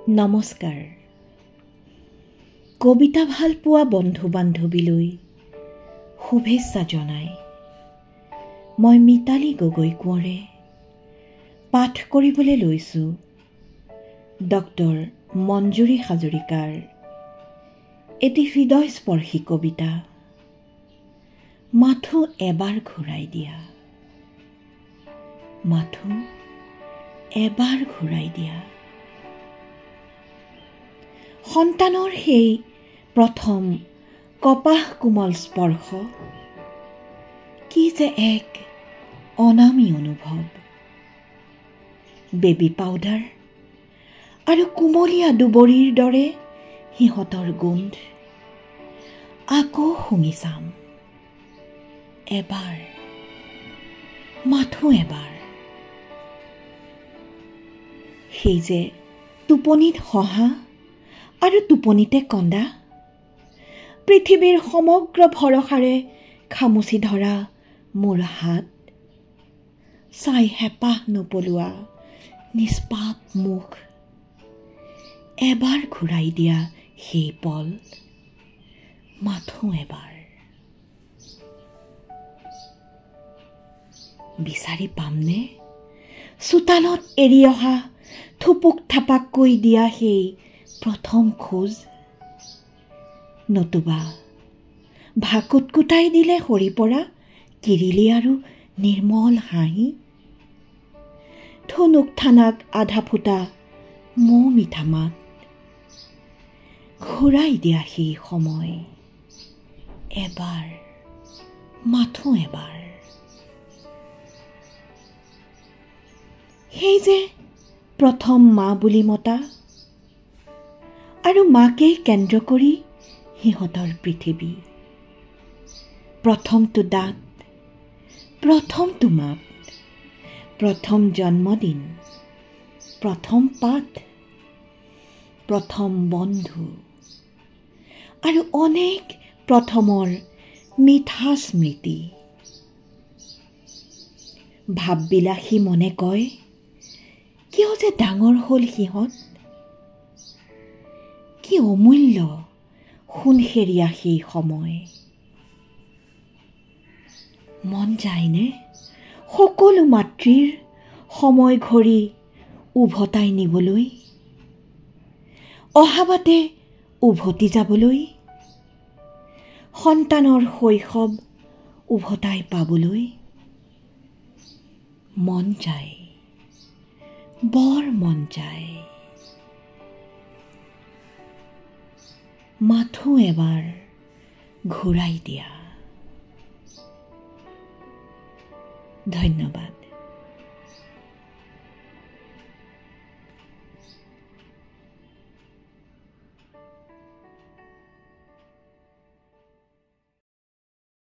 নমস্কাৰ। কবিতা ভাল পোৱা বন্ধু বান্ধৱীলৈ শুভেচ্ছা জনাই মই মিতালী গগৈ কোঁৱৰে পাঠ কৰিবলৈ লৈছোঁ ডক্টৰ মঞ্জুৰী হাজৰিকাৰ এটি হৃদয়স্পৰ্শী কবিতা মাথো এবাৰ ঘূৰাই দিয়া। মাথো এবাৰ ঘূৰাই দিয়া। সন্তানৰ সেই প্ৰথম কপাহ কোমল স্পৰ্শ কি যে এক অনামী অনুভৱ। বেবী পাউডাৰ আৰু কোমলীয়া দুবৰিৰ দৰে সিহঁতৰ গোন্ধ আকৌ শুঙি চাম এবাৰ, মাথো এবাৰ। সেই যে টোপনিত হহা আৰু টোপনিতে কন্দা, পৃথিৱীৰ সমগ্ৰ ভৰসাৰে খামুচি ধৰা মোৰ হাত, চাই হেঁপাহ নপলোৱা নিষ্পাপ মুখ, এবাৰ ঘূৰাই দিয়া সেই পল, মাথো এবাৰ। বিচাৰি পামনে চোতালত এৰি অহা থুপুক থাপাককৈ দিয়া সেই প্ৰথম খোজ, নতুবা ভাকুত কুটাই দিলে সৰি পৰা কিৰিলি আৰু নিৰ্মল হাঁহি, ধনুক থানাক আধা ফুটা মৌ মিঠা মাত, ঘূৰাই দিয়া সেই সময় এবাৰ, মাথো এবাৰ। সেই যে প্ৰথম মা বুলি মতা আৰু মাকেই কেন্দ্ৰ কৰি সিহঁতৰ পৃথিৱী, প্ৰথমটো দাঁত, প্ৰথমটো মাত, প্ৰথম জন্মদিন, প্ৰথম পাঠ, প্ৰথম বন্ধু আৰু অনেক প্ৰথমৰ মিঠা স্মৃতি। ভাববিলাসী মনে কয় কিয় যে ডাঙৰ হ'ল সিহঁত, কি অমূল্য সোণসেৰীয়া সেই সময়। মন যায়নে সকলো মাতৃৰ সময় ঘড়ী উভতাই নিবলৈ, অহাবাতে উভতি যাবলৈ, সন্তানৰ শৈশৱ উভতাই পাবলৈ। মন যায়, বৰ মন যায়। মাথো এবাৰ ঘূৰাই দিয়া। ধন্যবাদ।